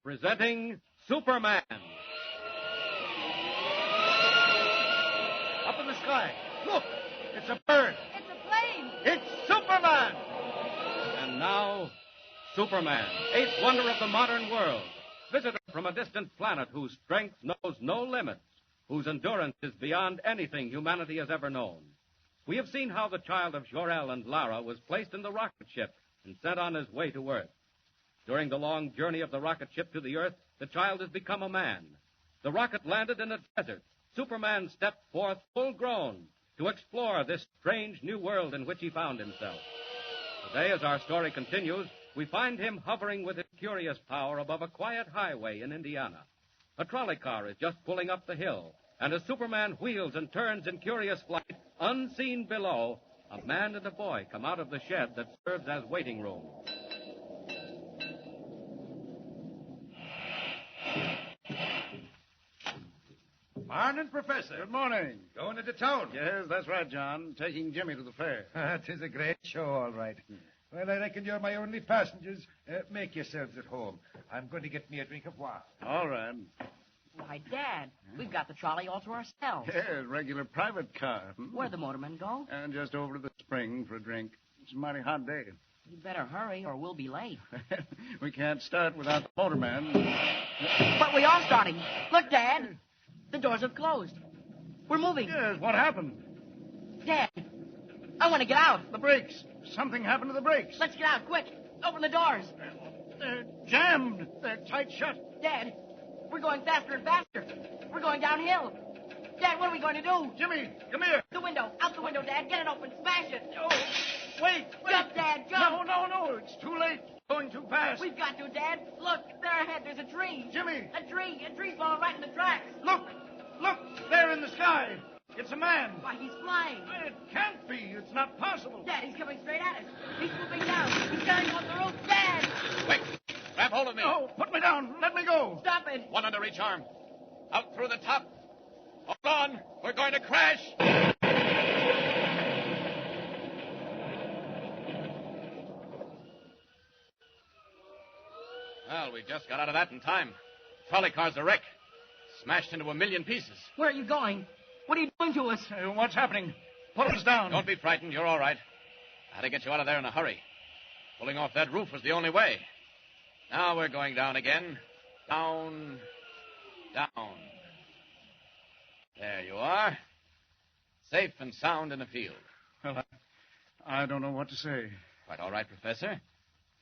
Presenting Superman. Up in the sky. Look! It's a bird. It's a plane. It's Superman! And now, Superman, eighth wonder of the modern world. Visitor from a distant planet whose strength knows no limits, whose endurance is beyond anything humanity has ever known. We have seen how the child of Jor-El and Lara was placed in the rocket ship and sent on his way to Earth. During the long journey of the rocket ship to the Earth, the child has become a man. The rocket landed in a desert. Superman stepped forth full grown to explore this strange new world in which he found himself. Today, as our story continues, we find him hovering with his curious power above a quiet highway in Indiana. A trolley car is just pulling up the hill, and as Superman wheels and turns in curious flight, unseen below, a man and a boy come out of the shed that serves as waiting room. Morning, Professor. Good morning. Going into town? Yes, that's right, John. Taking Jimmy to the fair. Tis a great show, all right. Well, I reckon you're my only passengers. Make yourselves at home. I'm going to get me a drink of water. All right. Why, Dad, we've got the trolley all to ourselves. Yeah, regular private car. Where'd the motorman go? And just over to the spring for a drink. It's a mighty hot day. You better hurry or we'll be late. We can't start without the motorman. But we are starting. Look, Dad. The doors have closed. We're moving. Yes, what happened? Dad, I want to get out. The brakes. Something happened to the brakes. Let's get out, quick. Open the doors. They're jammed. They're tight shut. Dad, we're going faster and faster. We're going downhill. Dad, what are we going to do? Jimmy, come here. The window. Out the window, Dad. Get it open. Smash it. Oh, wait. Jump, Dad. Jump. No. It's too late. Going too fast. We've got to, Dad. Look, there ahead. There's a tree. Jimmy. A tree's falling right in the tracks. Look. There in the sky. It's a man. Why, he's flying. It can't be. It's not possible. Dad, he's coming straight at us. He's swooping down. He's carrying off the roof. Dad! Quick! Grab hold of me. No, put me down. Let me go. Stop it. One under each arm. Out through the top. Hold on. We're going to crash. Well, we just got out of that in time. Trolley car's a wreck. Smashed into 1,000,000 pieces. Where are you going? What are you doing to us? What's happening? Put us down. Don't be frightened. You're all right. I had to get you out of there in a hurry. Pulling off that roof was the only way. Now we're going down again. Down. There you are. Safe and sound in the field. Well, I don't know what to say. Quite all right, Professor.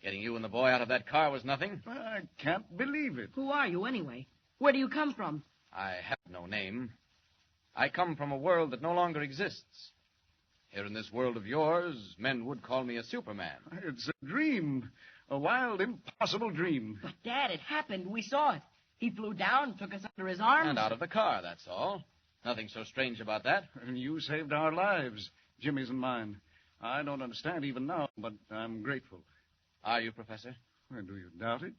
Getting you and the boy out of that car was nothing. I can't believe it. Who are you, anyway? Where do you come from? I have no name. I come from a world that no longer exists. Here in this world of yours, men would call me a Superman. It's a dream. A wild, impossible dream. But, Dad, it happened. We saw it. He flew down, took us under his arms. And out of the car, that's all. Nothing so strange about that. And you saved our lives, Jimmy's and mine. I don't understand even now, but I'm grateful. Are you, Professor? Well, do you doubt it?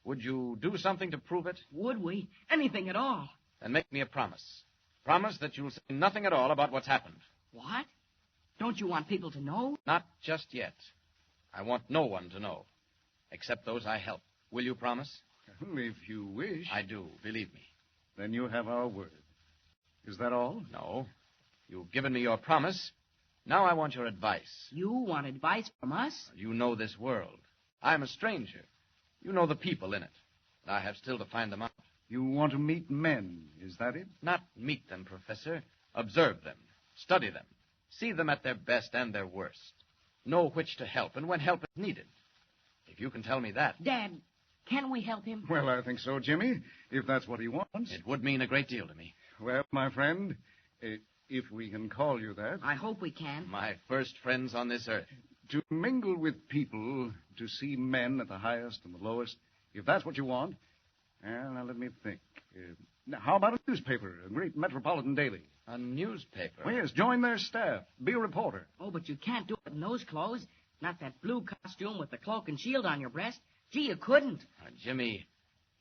Would you do something to prove it? Would we? Anything at all. Then make me a promise. Promise that you'll say nothing at all about what's happened. What? Don't you want people to know? Not just yet. I want no one to know, except those I help. Will you promise? Well, if you wish. I do, believe me. Then you have our word. Is that all? No. You've given me your promise. Now I want your advice. You want advice from us? You know this world. I'm a stranger. You know the people in it. And I have still to find them out. You want to meet men, is that it? Not meet them, Professor. Observe them. Study them. See them at their best and their worst. Know which to help and when help is needed. If you can tell me that... Dad, can we help him? Well, I think so, Jimmy, if that's what he wants. It would mean a great deal to me. Well, my friend, if we can call you that. I hope we can. My first friends on this earth. To mingle with people, to see men at the highest and the lowest, if that's what you want. Well, now let me think. Now, how about a newspaper, a great metropolitan daily? A newspaper? Well, yes, join their staff. Be a reporter. Oh, but you can't do it in those clothes. Not that blue costume with the cloak and shield on your breast. Gee, you couldn't. Jimmy,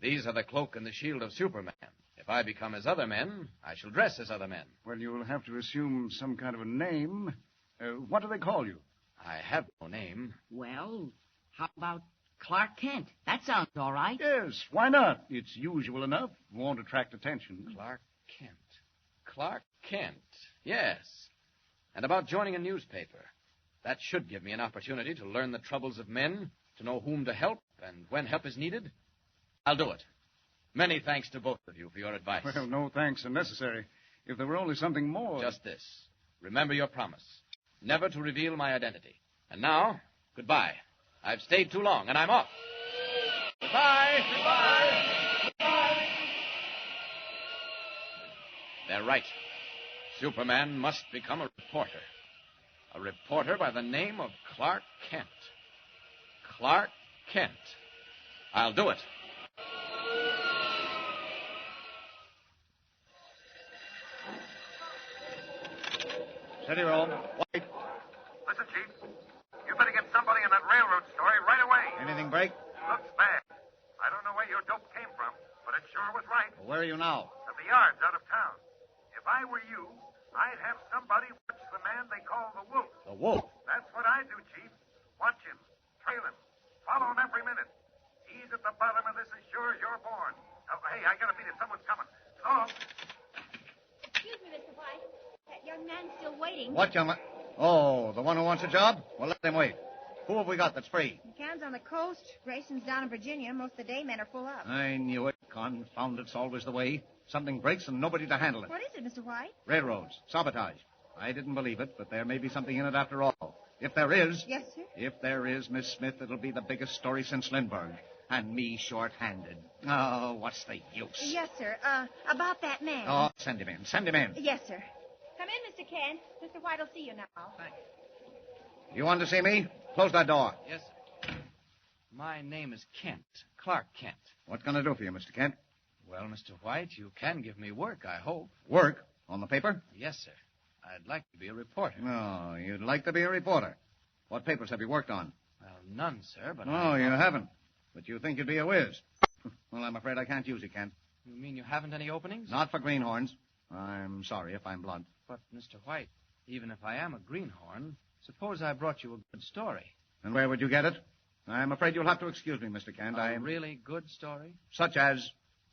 these are the cloak and the shield of Superman. If I become as other men, I shall dress as other men. Well, you'll have to assume some kind of a name. What do they call you? I have no name. Well, how about Clark Kent. That sounds all right. Yes, why not? It's usual enough. Won't attract attention. Clark Kent. Clark Kent. Yes. And about joining a newspaper. That should give me an opportunity to learn the troubles of men, to know whom to help, and when help is needed. I'll do it. Many thanks to both of you for your advice. Well, no thanks are necessary. If there were only something more. Just this. Remember your promise. Never to reveal my identity. And now, goodbye. I've stayed too long, and I'm off. Goodbye. Goodbye. Goodbye. They're right. Superman must become a reporter. A reporter by the name of Clark Kent. Clark Kent. I'll do it. Steady, Rome. White. Listen, Chief. You better get somebody in that railroad story right away. Anything break? Looks bad. I don't know where your dope came from, but it sure was right. Where are you now? At the yards out of town. If I were you, I'd have somebody watch the man they call the Wolf. The Wolf? That's what I do, Chief. Watch him. Trail him. Follow him every minute. He's at the bottom of this as sure as you're born. Oh, hey, I gotta beat it. Someone's coming. So, Excuse me, Mr. White. That young man's still waiting. What young man? Oh, the one who wants a job? Well, let him wait. Who have we got that's free? McCann's on the coast. Grayson's down in Virginia. Most of the day men are full up. I knew it. Confound it's always the way. Something breaks and nobody to handle it. What is it, Mr. White? Railroads. Sabotage. I didn't believe it, but there may be something in it after all. If there is... Yes, sir? If there is, Miss Smith, it'll be the biggest story since Lindbergh. And me short-handed. Oh, what's the use? Yes, sir. About that man. Oh, send him in. Send him in. Yes, sir. Come in, Mr. Kent. Mr. White will see you now. Thanks. You want to see me? Close that door. Yes, sir. My name is Kent. Clark Kent. What can I do for you, Mr. Kent? Well, Mr. White, you can give me work, I hope. Work? On the paper? Yes, sir. I'd like to be a reporter. No, you'd like to be a reporter. What papers have you worked on? Well, none, sir, but No, you haven't. But you think you'd be a whiz. Well, I'm afraid I can't use you, Kent. You mean you haven't any openings? Not for greenhorns. I'm sorry if I'm blunt. But, Mr. White, even if I am a greenhorn, suppose I brought you a good story. And where would you get it? I'm afraid you'll have to excuse me, Mr. Kent. A really good story? Such as...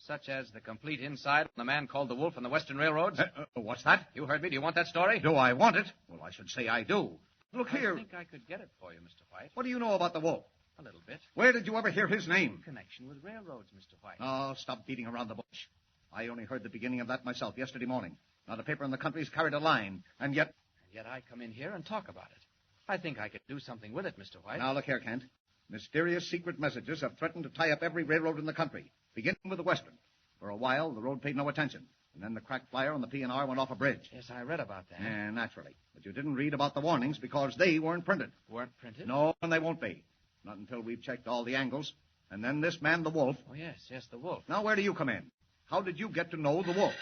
Such as the complete inside on the man called the Wolf on the Western Railroads? What's that? You heard me. Do you want that story? Do I want it? Well, I should say I do. Look here. I think I could get it for you, Mr. White. What do you know about the Wolf? A little bit. Where did you ever hear his name? Connection with railroads, Mr. White. Oh, stop beating around the bush. I only heard the beginning of that myself yesterday morning. Not a paper in the country's carried a line, and yet... And yet I come in here and talk about it. I think I could do something with it, Mr. White. Now, look here, Kent. Mysterious secret messages have threatened to tie up every railroad in the country, beginning with the Western. For a while, the road paid no attention. And then the cracked flyer on the P&R went off a bridge. Yes, I read about that. Naturally. But you didn't read about the warnings because they weren't printed. Weren't printed? No, and they won't be. Not until we've checked all the angles. And then this man, the Wolf. Oh, yes, the Wolf. Now, where do you come in? How did you get to know the Wolf?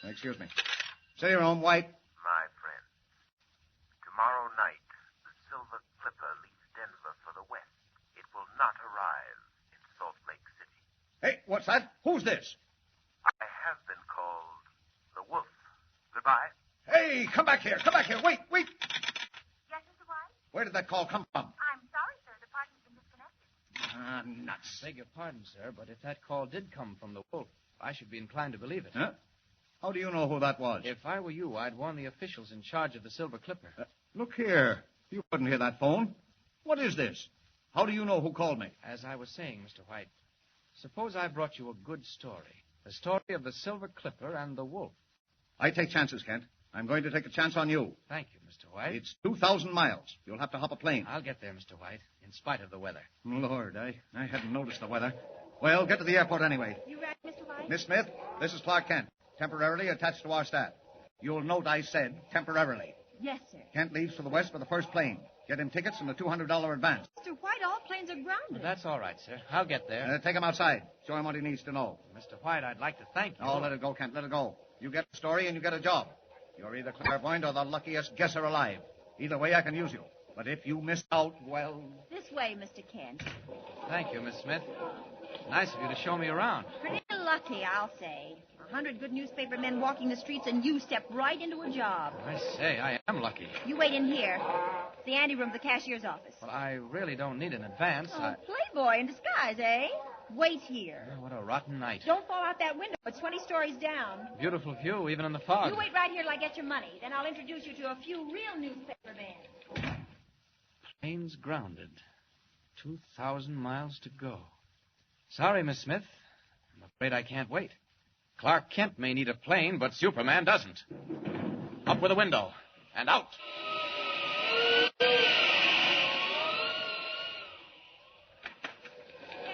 Excuse me. Say your own, White. my friend, tomorrow night, the Silver Clipper leaves Denver for the west. It will not arrive in Salt Lake City. Hey, what's that? Who's this? I have been called the Wolf. Goodbye. Hey, come back here. Come back here. Wait. Yes, Mr. White? Where did that call come from? I'm sorry, sir. The party's been disconnected. Nuts. Beg your pardon, sir, but if that call did come from the Wolf, I should be inclined to believe it. Huh? How do you know who that was? If I were you, I'd warn the officials in charge of the Silver Clipper. Look here. You couldn't hear that phone. What is this? How do you know who called me? As I was saying, Mr. White, suppose I brought you a good story. The story of the Silver Clipper and the Wolf. I take chances, Kent. I'm going to take a chance on you. Thank you, Mr. White. It's 2,000 miles. You'll have to hop a plane. I'll get there, Mr. White, in spite of the weather. Lord, I hadn't noticed the weather. Well, get to the airport anyway. You ready, Mr. White? Miss Smith, this is Clark Kent, temporarily attached to our staff. You'll note I said temporarily. Yes, sir. Kent leaves for the west for the first plane. Get him tickets and a $200 advance. Mr. White, all planes are grounded. That's all right, sir. I'll get there. Take him outside. Show him what he needs to know. Mr. White, I'd like to thank you. Oh, let it go, Kent. Let it go. You get the story and you get a job. You're either clairvoyant or the luckiest guesser alive. Either way, I can use you. But if you miss out, well... This way, Mr. Kent. Thank you, Miss Smith. Nice of you to show me around. Pretty lucky, I'll say. 100 good newspaper men walking the streets, and you step right into a job. I say, I am lucky. You wait in here. the anteroom of the cashier's office. Well, I really don't need an advance. Oh, playboy in disguise, eh? Wait here. Oh, what a rotten night. Don't fall out that window. It's 20 stories down. Beautiful view, even in the fog. You wait right here till I get your money. Then I'll introduce you to a few real newspaper men. Plane's grounded. 2,000 miles to go. Sorry, Miss Smith. I'm afraid I can't wait. Clark Kent may need a plane, but Superman doesn't. Up with the window. And out. Ted,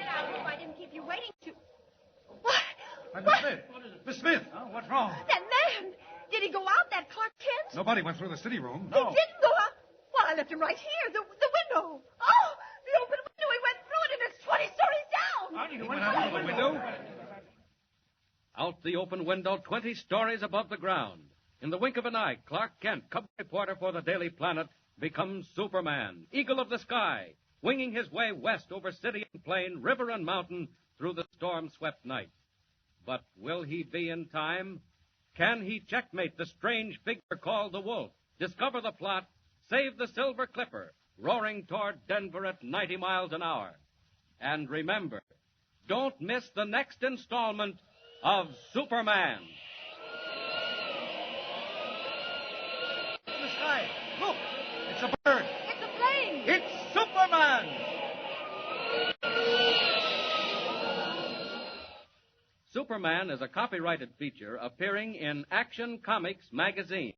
I hope I didn't keep you waiting too... What? Miss Smith. Miss Smith. Oh, what's wrong? That man! Did he go out, that Clark Kent? Nobody went through the city room. He didn't go out. Well, I left him right here, the window. Oh, the open window. He went through it, and it's 20 stories down. He went out through the window. Out the open window, 20 stories above the ground. In the wink of an eye, Clark Kent, cub reporter for the Daily Planet, becomes Superman, eagle of the sky, winging his way west over city and plain, river and mountain, through the storm-swept night. But will he be in time? Can he checkmate the strange figure called the Wolf, discover the plot, save the Silver Clipper, roaring toward Denver at 90 miles an hour? And remember, don't miss the next installment of Superman. In the sky. Look, it's a bird. It's a plane. It's Superman. Superman is a copyrighted feature appearing in Action Comics magazine.